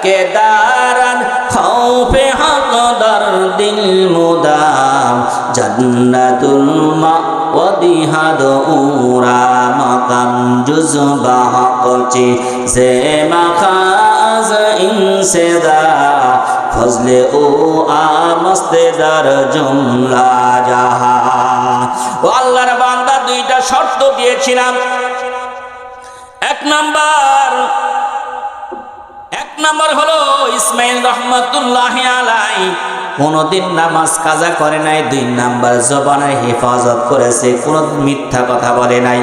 के दारन खौफे हक दर दिल मुदाम जन्नतुल मावदी हदूरा मकाम जुज़बा हक़ची से मखाज इंसेदा फजले ओ आमस्ते दर जुमला जाहा। ও আল্লাহর বান্দা দুইটা শর্ত দিয়েছিলাম। এক নাম্বার হলো ইসমাইল রহমাতুল্লাহি আলাইহি কোনদিন নামাজ কাজা করে নাই। 2 নাম্বার জবানের হেফাজত করেছে, কোনো মিথ্যা কথা বলে নাই।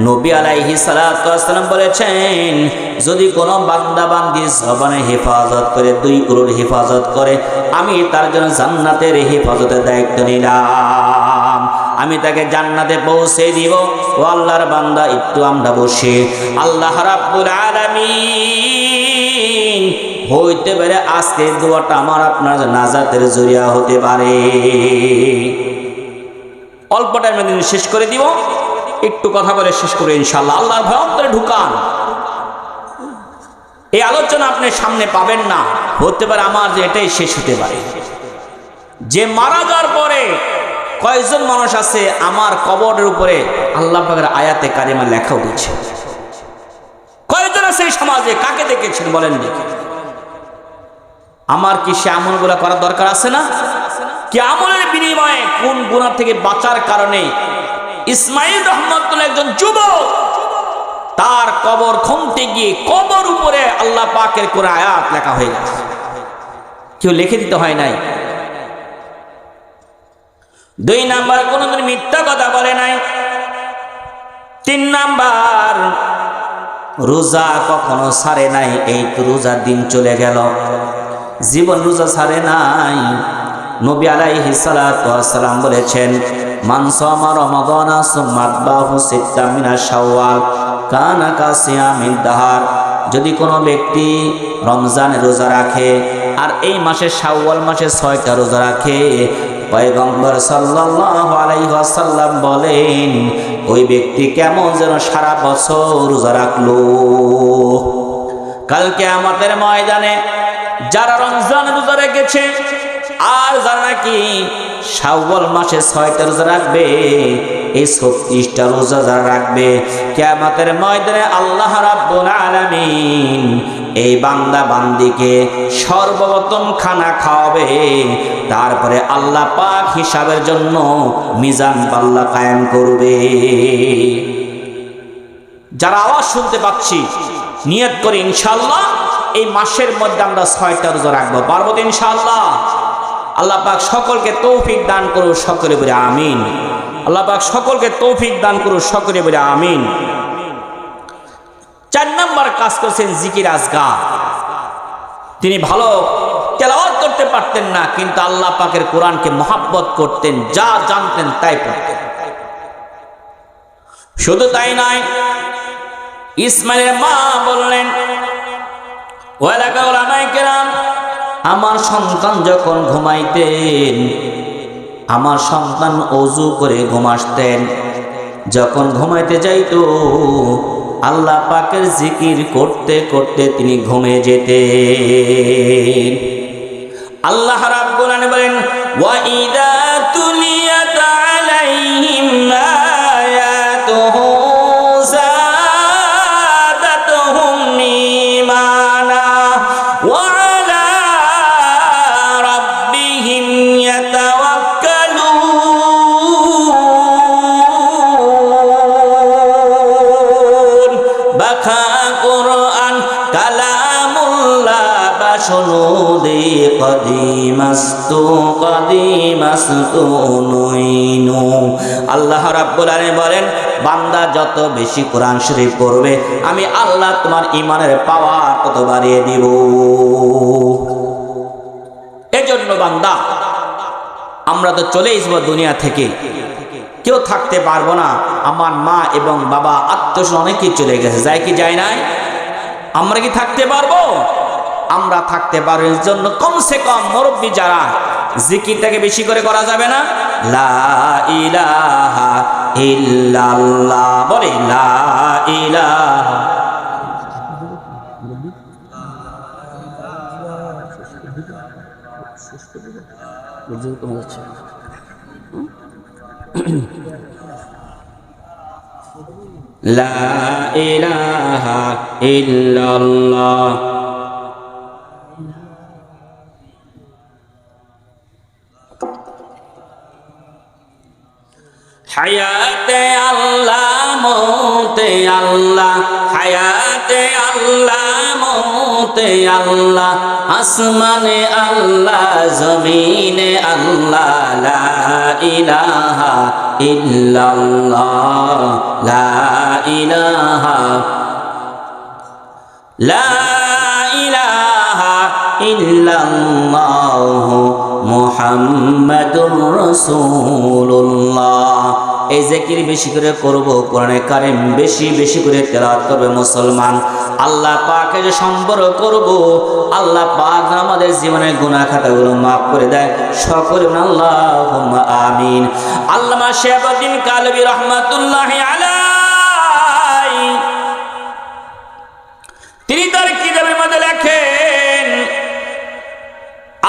নবী আলাইহিস সালাতু ওয়াস সালাম বলেছেন, যদি কোনো বান্দা বান্দি জবানের হেফাজত করে, 2 উরুর হেফাজত করে, আমি তার জন্য জান্নাতের হেফাজতের দায়িত্ব নিলাম, আমি তাকে জান্নাতে পৌঁছে দিব। ও আল্লাহর বান্দা, একটু আমরা বসে আল্লাহ রাব্বুল আলামিন হইতে পারে আজকে দোয়াটা আমার আপনার নাজাতের জরিয়া হতে পারে। অল্প টাইমে দিন শেষ করে দিব, একটু কথা বলে শেষ করে ইনশাআল্লাহ। আল্লাহর ভয় অন্তরে ঢুকান। এই আলোচনা আপনি সামনে পাবেন না, হতে পারে আমার যে এটাই শেষ হতে পারে। যে মারা যাওয়ার পরে কয়জন মানুষ আছে আমার কবরের উপরে আল্লাহ পাকের আয়াতে কারিমা লেখা উঠেছে? কয়জন আছে এই সমাজে? কাকে দেখেছেন বলেন দেখি? আমার কি সে আমলগুলো করার দরকার আছে না? কি আমলের বিনিময়ে কোন গুনাহ থেকে বাঁচার কারণে ইসমাইল রহমাতুল্লাহ একজন যুবক, তার কবর খুঁড়তে গিয়ে কবর উপরে আল্লাহ পাকের কোরআন আয়াত লেখা হয়ে গেছে, কেউ লিখে দিতে হয় নাই। 2 নাম্বার, কোনদিন মিথ্যা কথা বলে নাই। 3 নাম্বার, রোজা কখনো ছাড়ে নাই। এই তো রোজার দিন চলে গেল, জীবন রোজা ছাড়ে নাই। নবী আলাইহিস সালাতু ওয়াস সালাম বলেছেন, মান সামা রমাদানা সুম্মা আতবাহু সিত্তা মিনা শাওয়াল কানা কাসিয়ামিদ দাহার। যদি কোনো ব্যক্তি রমজানে রোজা রাখে আর এই মাসে শাওয়াল মাসে 6টা রোজা রাখে, পয়গম্বর সাল্লাল্লাহু আলাইহি ওয়াসাল্লাম বলেন, ওই ব্যক্তি কেমন যেন সারা বছর রোজা রাখলো। কাল কিয়ামতের ময়দানে যারা রমজান রোজা রেখেছে আর যারা নাকি শাওয়াল মাসে 6টা রোজা রাখবে, এই 36টা রোজা যারা রাখবে, কিয়ামতের ময়দানে আল্লাহ রাব্বুল আলামিন এই বান্দা বান্দিকে সর্বপ্রথম খানা খাওয়াবে, তারপরে আল্লাহ পাক হিসাবের জন্য মিজান পাল্লা কায়েম করবে। যারা আওয়াজ শুনতে পাচ্ছি, নিয়ত করি ইনশাআল্লাহ এই মাসের মধ্যে আমরা 6টা রোজা রাখবো, পারবো তো ইনশাআল্লাহ? আল্লাহ পাক সকলকে তৌফিক দান করুন, সকলে বলে আমিন। আল্লাহ পাক সকলকে তৌফিক দান করুন, সকলে বলে আমিন। 4 নাম্বার কাজ করেছেন জিকির আজগার। তিনি ভালো তেলাওয়াত করতে পারতেন না, কিন্তু আল্লাহ পাকের কোরআনকে মহব্বত করতেন, যা জানতেন তাই পড়তেন। শুধু তাই নয়, ইসমাইলের মা বললেন, ও এলাকার উলামায়ে কেরাম, আমার সন্তান যখন ঘুমাইতেন, আমার সন্তান ওযু করে ঘুমাসতেন, যখন ঘুমাইতে যাইতো আল্লাহ পাকের জিকির করতে করতে তিনি ঘুমিয়ে যেতেন। আল্লাহ রাব্বুল আলামিন বলেন, ওয়া ইযা তুলিয়াত আলাইহিম আয়াতুহু যাদাতুহুম ঈমানা ওয়া আলা রাব্বিহিম ইয়াতাওয়াক্কালুন। বাখা কোরআন কালামুল্লাহ বাশুনুদি কদিমাস্তু নুইনু। আল্লাহ রাব্বুল আলামিন বলেন, বান্দা যত বেশি কোরআন শরীফ পড়বে, আমি আল্লাহ তোমার ঈমানের পাওয়ার তত বাড়িয়ে দিব। এজন্য বান্দা, আমরা তো চলেই যাব দুনিয়া থেকে, কেউ থাকতে পারবো না। আমার মা এবং বাবা আত্মীয় অনেকেই চলে গেছে, যায় কি যায় নাই? আমরা কি থাকতে পারবো? আমরা থাকতে পারবো। এর জন্য কমসে কম মুরব্বী যারা, জিকিরটাকে বেশি করে করা যাবে না? লা ইলাহা ইল্লাল্লাহ, বলে লা ইলাহা লা ইলাহা ইল্লাল্লাহ। হায়াতে আল্লাহ মৌতে আল্লাহ, হায়াতে আল্লাহ মৌতে আল্লাহ, আসমানে আল্লাহ জমিনে আল্লাহ, লা ইলাহা ইল্লাল্লাহ, লা ইলাহা, লা ইলাহা ইল্লাল্লাহ মুহাম্মাদুর রাসূলুল্লাহ। এই জিকির বেশি করে করব, কোরআনে কারীম বেশি বেশি করে তেলাওয়াত করবে মুসলমান। আল্লাহ পাকে যে সম্বর করব, আল্লাহ পাক আমাদের জীবনের গুনাহ খাতাগুলো মাফ করে দেয়। সকলে আল্লাহুম্মা আমিন। আল্লামা শাহাবুদ্দিন কালবী রাহমাতুল্লাহি আলাইহি তিনি তার কিতাবের মধ্যে লেখেন,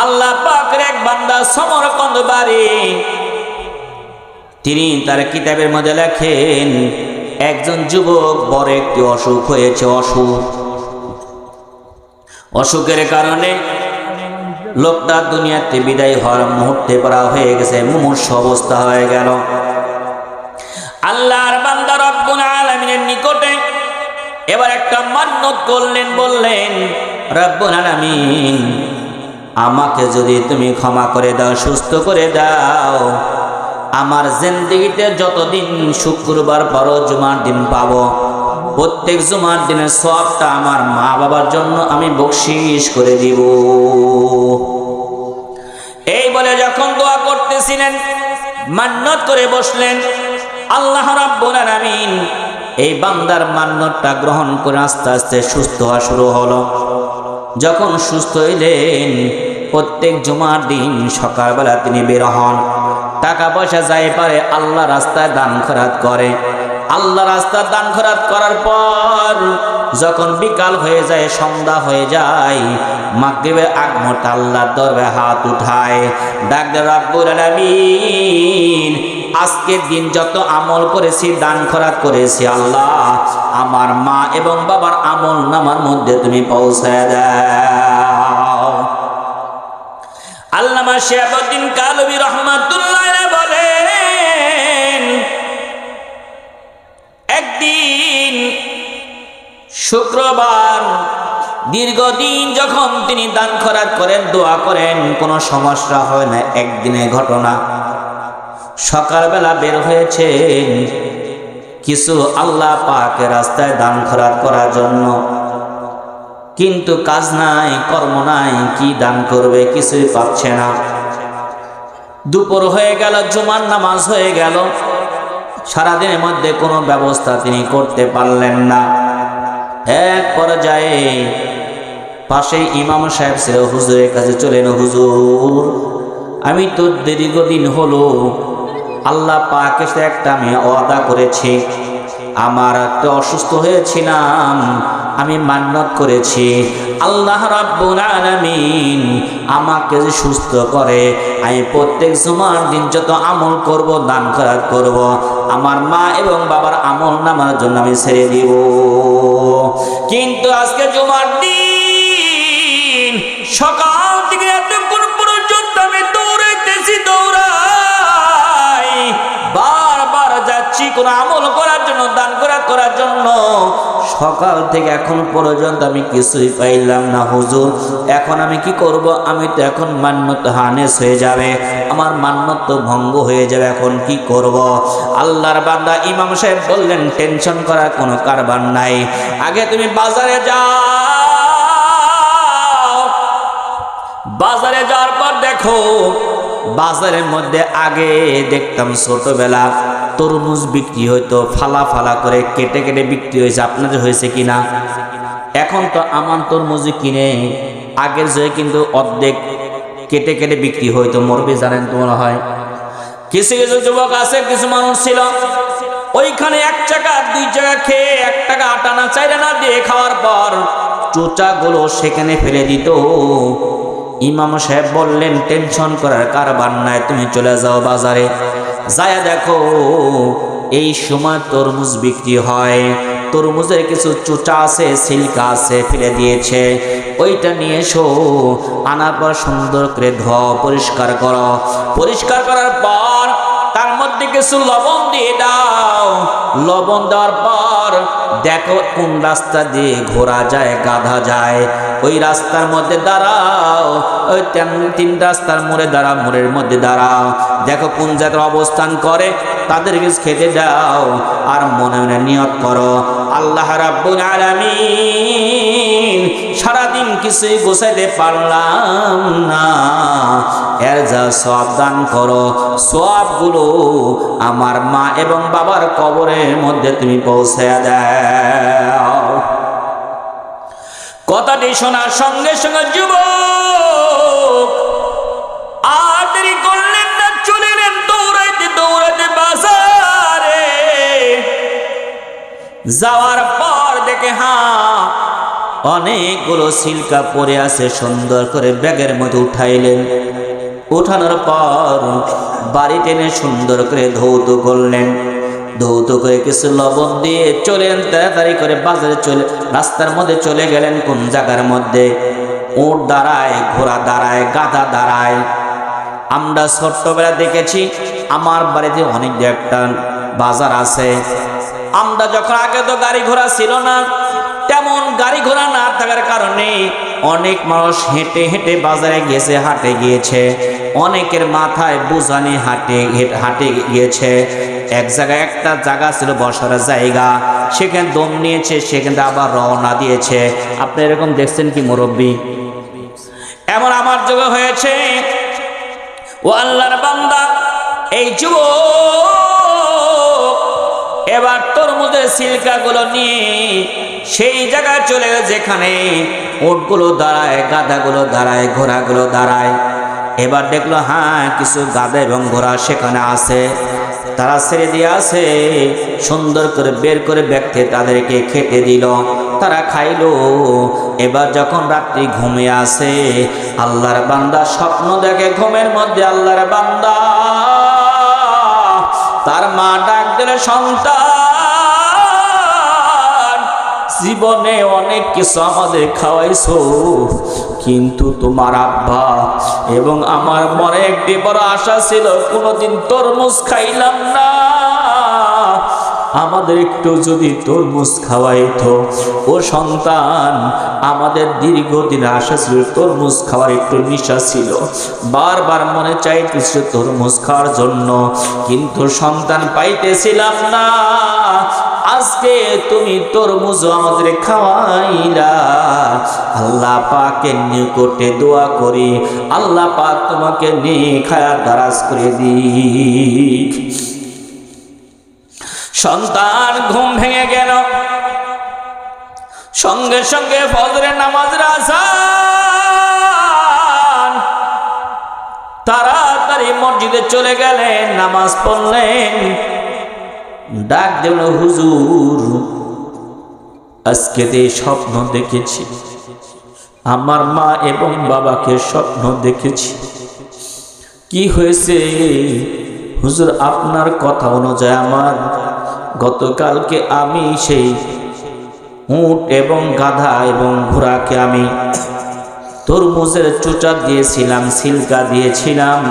আল্লাহ পাকের এক বান্দা সমরকন্দ বাড়ি, তিনি তার কিতাবের মধ্যে লেখেন একজন যুবক বড় একটি অসুখ হয়েছে। অসুখের কারণে লোকটা দুনিয়াতে বিদায় হওয়ার মুহূর্তে পড়া হয়ে গেছে, মুমূর্ষ অবস্থা হয়ে গেল। আল্লাহর বান্দা রব্বুল আলামিনের নিকটে এবার একটা মান্নত করলেন, বললেন, রব্বুল আলামিন আমাকে যদি তুমি ক্ষমা করে দাও, সুস্থ করে দাও, আমার জিন্দেগিতে যতদিন শুক্রবার পরও জুমার দিন পাবো, প্রত্যেক জুমার দিনের সওয়াবটা আমার মা বাবার জন্য আমি বকশিশ করে দিব। এই বলে যখন দোয়া করতেছিলেন, মান্নত করে বসলেন, আল্লাহ রাব্বুল আলামিন এই বান্দার মান্নতটা গ্রহণ করে আস্তে আস্তে সুস্থ হওয়া শুরু হলো। যখন সুস্থ হইলেন, প্রত্যেক জুমার দিন সকালবেলা তিনি বের হন, টাকা পয়সা যাই পারে আল্লাহ রাস্তায় দান খয়রাত করে। আল্লাহ রাস্তায় দান খয়রাত করার পর যখন বিকাল হয়ে যায়, সন্ধ্যা হয়ে যায়, মাগরিবের আগ মুহূর্তে আল্লাহর দরবারে হাত উঠায়, ডাক দেয়, রব্বুল আলামিন আজকের দিন যত আমল করেছি, দান খয়রাত করেছি, আল্লাহ আমার মা এবং বাবার আমল নামার মধ্যে তুমি পৌঁছায় দাও। আল্লামা শাহাবুদ্দিন কালবী রাহমাতুল্লাহ আলাইহি বলেন, একদিন শুক্রবার দীর্ঘদিন যখন তিনি দান খয়রাত করেন, দোয়া করেন, কোনো সমস্যা হয় না। একদিনের ঘটনা, সকালবেলা বের হয়েছেন কিছু আল্লাহ পাকের রাস্তায় দান খয়রাত করার জন্য, কিন্তু কাজ নাই, কর্ম নাই, কি দান করবে, কিছুই পাচ্ছে না। দুপুর হয়ে গেল, জুমার নামাজ হয়ে গেল, সারাদিনের মধ্যে কোনো ব্যবস্থা তিনি করতে পারলেন না। এক পর্যায়ে পাশেই ইমাম সাহেব ছিল, হুজুরের কাছে চলেন, হুজুর আমি তো দীর্ঘদিন হলো আল্লাহ পাকের সাথে একটা আমি ওয়াদা করেছি, আমার একটা অসুস্থ হয়েছিলাম, আমি মান্নত করেছি আল্লাহ রাব্বুল আলামিন আমাকে যে সুস্থ করে, আমি প্রত্যেক জুমার দিন যত আমল করব, দান খয়রাত করব, আমার মা এবং বাবার আমল নামার জন্য আমি ছেড়ে দিব। কিন্তু আজকে জুমার দিন সকাল থেকে এতক্ষণ পর্যন্ত আমি দৌড়াইতেছি, বারবার যাচ্ছি কোনো আমল করার জন্য, দান করার জন্য, সকাল থেকে এখন পর্যন্ত আমি কিছুই পাইলাম না। হুজুর এখন আমি কি করব? আমি তো এখন মান্নত হানেস হয়ে যাবে, আমার মান্নত তো ভঙ্গ হয়ে যাবে, এখন কি করব? আল্লাহর বান্দা ইমাম সাহেব বললেন, টেনশন করার কোনো কারবার নাই, আগে তুমি বাজারে যাও, বাজারে যাওয়ার পর দেখো, বাজারের মধ্যে আগে দেখতাম ছোটবেলা তরমুজ বিক্রি হইতো, ফালা ফালা করে কেটে কেটে বিক্রি হয়েছে, আপনাদের হয়েছে কিনা? এখন তো আমান তরমুজ কিনে আগের যে কিন্তু অর্ধেক কেটে কেটে বিক্রি হইতো, মরবি জানেন তো মনে হয়। কিছু কিছু যুবক আছে, কিছু মানুষ ছিল ওইখানে 1 টাকা 2 টাকা খেয়ে 1 টাকা 8 আনা 4 আনা দিয়ে খাওয়ার পর চোচাগুলো সেখানে ফেলে দিত। ইমাম সাহেব বললেন, টেনশন করার কারবার নাই, তুমি চলে যাও বাজারে, যায়া দেখো এই সময় তরমুজ বিক্রি হয়, তরমুজের কিছু চোচা আছে, সিল্কা আছে, ফেলে দিয়েছে, ওইটা নিয়ে এসো, আনার পর সুন্দর করে ধোয়া, পরিষ্কার করো, পরিষ্কার করার পর তার মধ্যে কিছু লবণ দিয়ে দাও, লবণ দেওয়ার পর দেখো কোন রাস্তা দিয়ে ঘোড়া যায়, গাধা যায়, ওই রাস্তার মধ্যে দাঁড়াও, ওই তিন রাস্তার মোড়ে দাঁড়াও, মোড়ের মধ্যে দাঁড়াও, দেখো কোন জায়গায় অবস্থান করে, তাদেরকে খেতে দাও, আর মনে মনে নিয়ত করো, আল্লাহ রাব্বুল আলামিন সারাদিন কিছুই গোছাইতে পারলাম না, এর যা সওয়াব দান করো, সওয়াবগুলো আমার মা এবং বাবার কবরের মধ্যে তুমি পৌঁছায়া দাও। কথাটি শোনার সঙ্গে সঙ্গে যুবক আর দেরি করলেন না, চলিলেন দৌড়াইতে দৌড়াইতে বাজারে। যাওয়ার পর দেখে অনেকগুলো সিল্কা পরে আছে, সুন্দর করে ব্যাগের মধ্যে উঠাইলেন, উঠানোর পর বাড়ি টেনে সুন্দর করে ধৌত করলেন, ধৌত করে কিছু লবণ দিয়ে চলেন, তাড়াতাড়ি করে বাজারে চলে, রাস্তার মধ্যে চলে গেলেন। কোন জায়গার মধ্যে? উট দাঁড়ায়, ঘোড়া দাঁড়ায়, গাধা দাঁড়ায়। আমরা ছোট্টবেলা দেখেছি, আমার বাড়িতে অনেক একটা বাজার আছে। আমরা যখন আগে তো গাড়ি ঘোড়া ছিল না, তেমন গাড়ি ঘোড়া না থাকার কারণে অনেক মানুষ হেঁটে হেঁটে বাজারে গিয়েছে, হাটে গিয়েছে, অনেকের মাথায় বুঝানি হাটে গিয়েছে। এক জায়গায় একটা জায়গা ছিল বসার জায়গা, সেখানে দম নিয়েছে, সেখানে আবার রওনা দিয়েছে। আপনি এরকম দেখছেন কি মুরব্বী? এমন আমার যোগে হয়েছে। ও আল্লাহর বান্দা, এই যুবক এবার তরমুজের সিল্কাগুলো নিয়ে সেই জায়গায় চলে গেছে যেখানে উটগুলো দাঁড়ায়, গাধাগুলো দাঁড়ায়, ঘোড়াগুলো দাঁড়ায়। এবার দেখলো কিছু গাধা এবং ঘোড়া সেখানে আছে, তারা ছেড়ে দিয়ে আছে, সুন্দর করে বের করে ব্যক্তি তাদেরকে খেতে দিল, তারা খাইলো। এবার যখন রাত্রি ঘুমিয়ে আসে, আল্লাহর বান্দা স্বপ্ন দেখে, ঘুমের মধ্যে আল্লাহর বান্দা তার মা ডাক দিলে, সন্তান, জীবনে অনেক কিছু আমাদের খাওয়াইছো, কিন্তু তোমার আব্বা এবং আমার মনে একটি বড় আশা ছিল, কোনোদিন তরমুজ খাইলাম না, আমাদের একটু যদি তরমুজ খাওয়াইতো। ও সন্তান, আমাদের দীর্ঘদিন আশা ছিল, তরমুজ খাওয়ার একটু নেশা ছিল, বারবার মনে চাইতেছিল তরমুজ খাওয়ার জন্য, কিন্তু সন্তান পাইতেছিলাম না। আজকে তুমি তরমুজ আমাদের খাওয়াইলা, আল্লাহ পাকের নিকটে দোয়া করি, আল্লাহ পাক তোমাকে নিয়ে খায়া দারাজ করে দিক। সন্তান ঘুম ভেঙে গেল, সঙ্গে সঙ্গে ফজরের নামাজের আযান, তাড়াতাড়ি মসজিদে চলে গেলেন, নামাজ পড়লেন। ডাক দিল, হুজুর, আজকে স্বপ্ন দেখেছি, আমার মা এবং বাবাকে স্বপ্ন দেখেছি। কি হয়েছে হুজুর? আপনার কথা অনুযায়ী আমার গতকালকে আমি সেই উট এবং গাধা এবং ঘোড়াকে আমি তরমুজের চোচা দিয়েছিলাম, সিল্কা দিয়েছিলাম।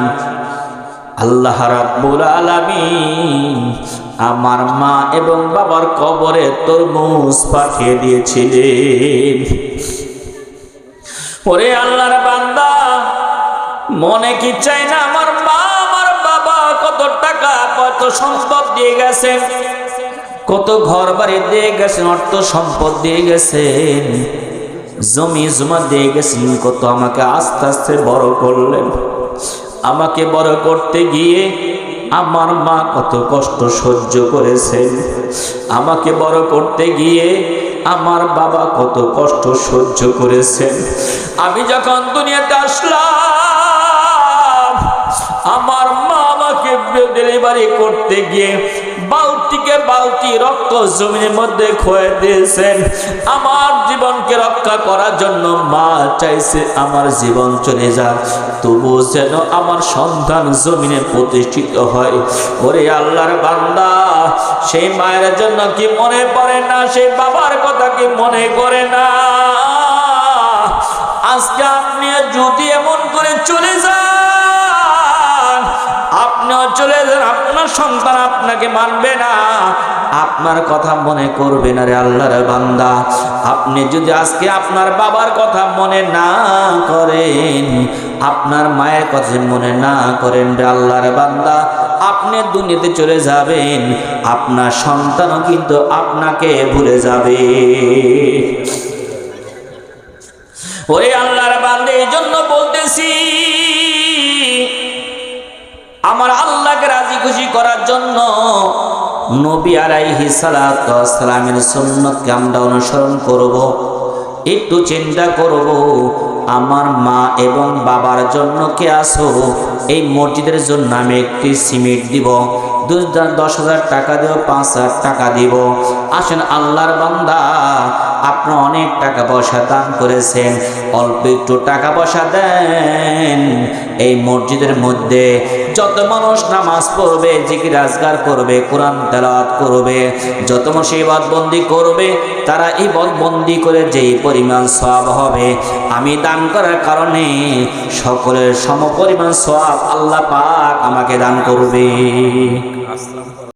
আল্লাহ রাব্বুল আলামিন আমার মা এবং বাবার কবরে তরমুজ পাঠিয়ে দিয়েছিলেন। ওরে আল্লাহর বান্দা, মনে কি চাই না আমার মা আমার বাবা কত টাকা কত সম্পদ দিয়ে গেছেন, কত ঘর বাড়ি দিয়ে গেছেন, অর্থ সম্পদ দিয়ে গেছেন, জমি জমা দিয়ে গেছেন, কত আমাকে আস্তে আস্তে বড় করলেন। আমাকে বড় করতে গিয়ে আমার মা কত কষ্ট সহ্য করেছেন, আমাকে বড় করতে গিয়ে আমার বাবা কত কষ্ট সহ্য করেছেন। আমি যখন দুনিয়াতে আসলাম, আমার মা আমাকে ডেলিভারি করতে গিয়ে বালতিকে বালতি রক্ত জমিনের মধ্যে খোয়ে দিয়েছেন। আমার জীবনকে রক্ষা করার জন্য মা চাইছে আমার জীবন চলে যাক, তবু যেন আমার সন্তান জমিনে প্রতিষ্ঠিত হয়। ওরে আল্লাহর বান্দা, সেই মায়ের জন্য কি মনে পড়ে না? সেই বাবার কথা কি মনে করে না? আজকে আপনি যদি এমন করে চলে যান, আপনিও চলে যান, আপনার সন্তান আপনাকে মানবে না, আপনার কথা মনে করবে না রে আল্লাহর বান্দা। আপনি যদি আজকে আপনার বাবার কথা মনে না করেন, আপনার মায়ের কথা মনে না করেন রে আল্লাহর বান্দা, আপনি দুনিয়াতে চলে যাবেন, আপনার সন্তানও কিন্তু আপনাকে ভুলে যাবে। ওরে আল্লাহর বান্দা, এই জন্য বলতেছি, আমার আল্লাহকে রাজি খুশি করার জন্য নবী আলাইহিস সালাতু ওয়াস সালামের সুন্নতকে আমরা অনুসরণ করব। একটু চিন্তা করব, আমার মা এবং বাবার জন্য কে আসো, এই মসজিদের জন্য আমি একটি সিমেন্ট দিব, 10,000 টাকা দেব, 5,000 টাকা দিব। আসেন আল্লাহর বান্দা, আপনি অনেক টাকা পয়সা দান করেছেন, অল্প একটু টাকা পয়সা দেন। এই মসজিদের মধ্যে যত মানুষ নামাজ পড়বে, জিকির আজকার করবে, কোরআন তেলাওয়াত করবে, যত মানুষ ইবাদত বন্দি করবে, তারা ইবাদত বন্দি করে যেই পরিমাণ সওয়াব হবে, আমি দান করার কারণে সকলের সমপরিমাণ সওয়াব আল্লাহ পাক আমাকে দান করবে।